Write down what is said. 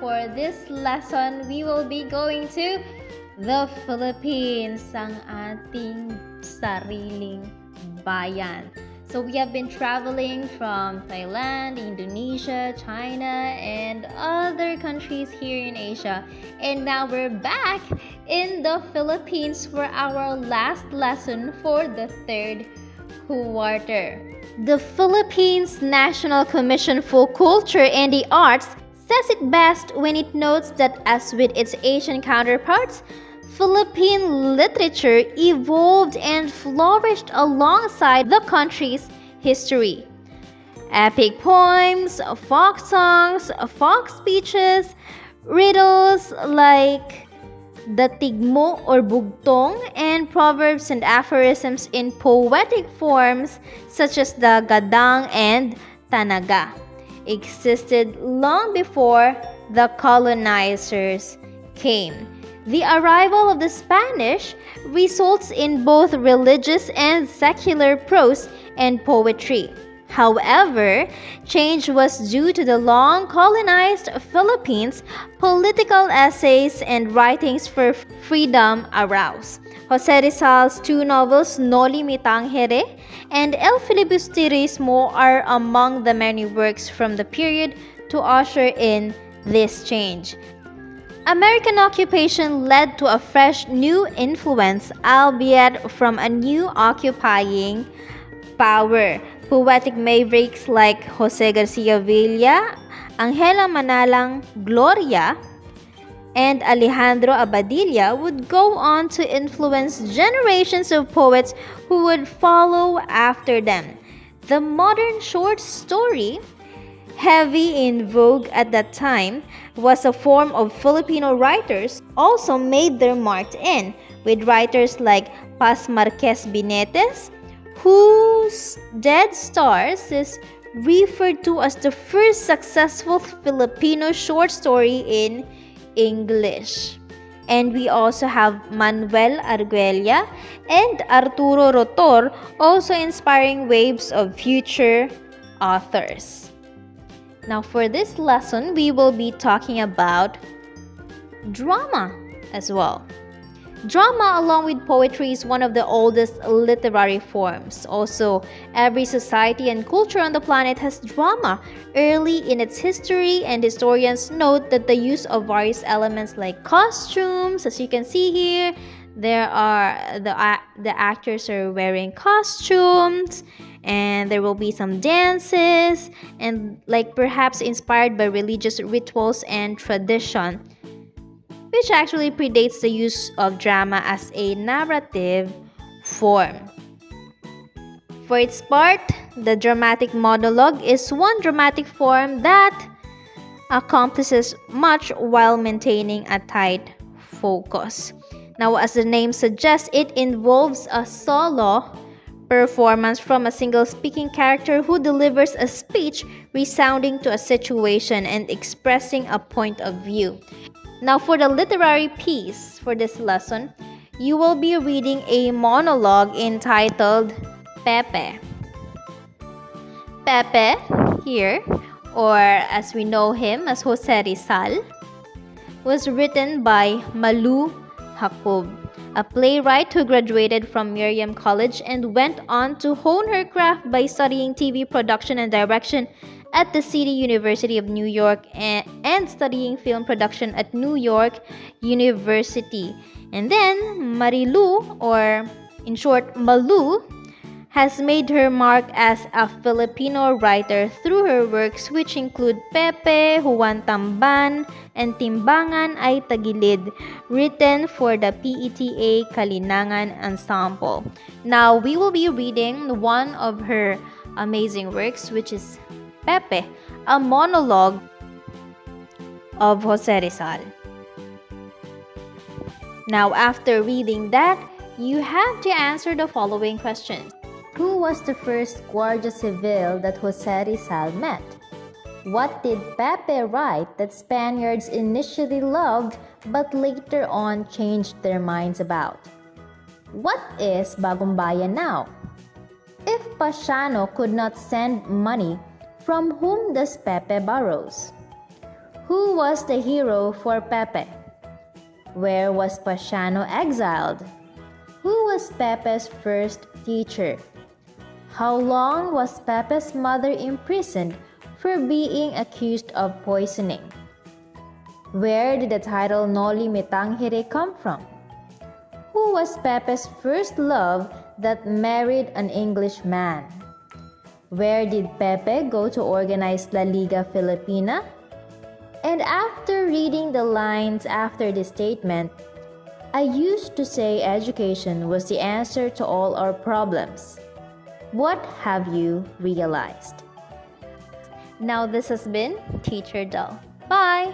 for this lesson, we will be going to the Philippines, ang ating sariling bayan. So we have been traveling from Thailand, Indonesia, China, and other countries here in Asia. And now we're back in the Philippines for our last lesson for the third quarter. The Philippines National Commission for Culture and the Arts says it best when it notes that, as with its Asian counterparts, Philippine literature evolved and flourished alongside the country's history. Epic poems, folk songs, folk speeches, riddles like the tigmo or bugtong, and proverbs and aphorisms in poetic forms such as the gadang and tanaga existed long before the colonizers came. The arrival of the Spanish results in both religious and secular prose and poetry. However, change was due to the long colonized Philippines, political essays and writings for freedom arose. Jose Rizal's two novels, No Limitangere and El Filibusterismo, are among the many works from the period to usher in this change. American occupation led to a fresh new influence, albeit from a new occupying power. Poetic mavericks like Jose Garcia Villa, Angela Manalang Gloria, and Alejandro Abadilla would go on to influence generations of poets who would follow after them. The modern short story, heavy in vogue at that time, was a form of Filipino writers also made their mark in, with writers like Paz Marquez Binetes, whose Dead Stars is referred to as the first successful Filipino short story in English. And we also have Manuel Arguella and Arturo Rotor, also inspiring waves of future authors. Now for this lesson, we will be talking about drama as well. Drama, along with poetry, is one of the oldest literary forms. Also, every society and culture on the planet has drama early in its history, and historians note that the use of various elements like costumes, as you can see here, there are the actors are wearing costumes, and there will be some dances, and like perhaps inspired by religious rituals and tradition, which actually predates the use of drama as a narrative form. For its part, the dramatic monologue is one dramatic form that accomplishes much while maintaining a tight focus. Now, as the name suggests, it involves a solo performance from a single speaking character who delivers a speech resounding to a situation and expressing a point of view. Now for the literary piece for this lesson, you will be reading a monologue entitled Pepe. Pepe here, or as we know him as Jose Rizal, was written by Malu Jacob, a playwright who graduated from Miriam College and went on to hone her craft by studying TV production and direction at the City University of New York and studying film production at New York University. And then Marilu, or in short Malu, has made her mark as a Filipino writer through her works, which include Pepe, Juan Tamban, and Timbangan ay Tagilid, written for the PETA Kalinangan Ensemble. Now we will be reading one of her amazing works, which is Pepe, a monologue of Jose Rizal. Now, after reading that, you have to answer the following questions. Who was the first Guardia Civil that Jose Rizal met? What did Pepe write that Spaniards initially loved but later on changed their minds about? What is Bagong Bayan now? If Pasiano could not send money, from whom does Pepe borrows? Who was the hero for Pepe? Where was Pasiano exiled? Who was Pepe's first teacher? How long was Pepe's mother imprisoned for being accused of poisoning? Where did the title Noli Me Tangere come from? Who was Pepe's first love that married an English man? Where did Pepe go to organize La Liga Filipina? And after reading the lines after this statement, I used to say education was the answer to all our problems. What have you realized? Now this has been Teacher Del. Bye!